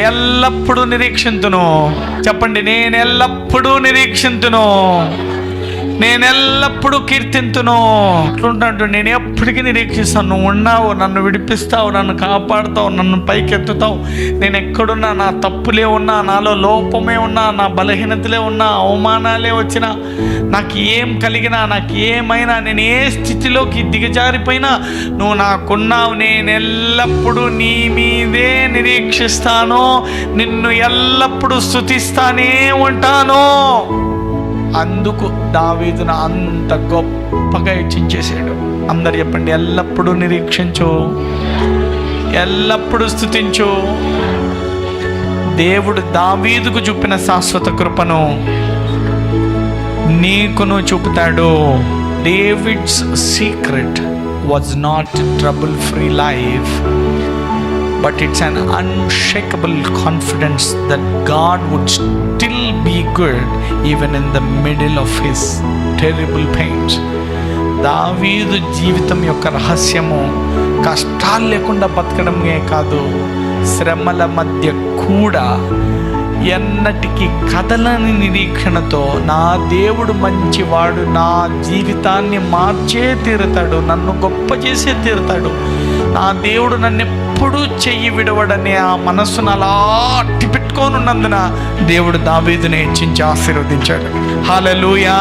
ఎల్లప్పుడూ నిరీక్షింతును. చెప్పండి, నేను ఎల్లప్పుడూ నిరీక్షింతును, నేను ఎల్లప్పుడూ కీర్తింతును. అట్లుంటాడు, నేను ఎప్పటికీ నిరీక్షిస్తాను. నువ్వు ఉన్నావు, నన్ను విడిపిస్తావు, నన్ను కాపాడుతావు, నన్ను పైకెత్తుతావు. నేను ఎక్కడున్నా, నా తప్పులే ఉన్నా, నాలో లోపమే ఉన్నా, నా బలహీనతలే ఉన్నా, అవమానాలే వచ్చినా, నాకు ఏం కలిగినా, నాకు ఏమైనా, నేను ఏ స్థితిలోకి దిగజారిపోయినా నువ్వు నాకున్నావు. నేను ఎల్లప్పుడూ నీ మీదే నిరీక్షిస్తాను, నిన్ను ఎల్లప్పుడూ స్తుతిస్తానే ఉంటాను. అందుకు దావీదును అంత గొప్పగా హెచ్చించేశాడు. అందరు చెప్పండి, ఎల్లప్పుడూ నిరీక్షించు, ఎల్లప్పుడూ స్తుతించు. దేవుడు దావీదుకు చూపిన శాశ్వత కృపను నీకును చూపుతాడు. David's secret was not trouble free life, but it's an unshakable confidence that God would still be good even in the middle of his terrible pains. దావీదు జీవితం యొక్క రహస్యము కష్టాలు లేకుండా బతకడమే కాదు, శ్రమల మధ్య కూడా ఎన్నటికీ కదలని నిరీక్షణతో నా దేవుడు మంచివాడు, నా జీవితాన్ని మార్చే తీరుతాడు, నన్ను గొప్ప చేసే తీరుతాడు, నా దేవుడు నన్ను ఎప్పుడూ చెయ్యి విడవడనే ఆ మనస్సును అలా అట్టి పెట్టుకొని ఉన్నందున దేవుడు దావీదుని హెచ్చించి ఆశీర్వదించాడు. హల్లెలూయా.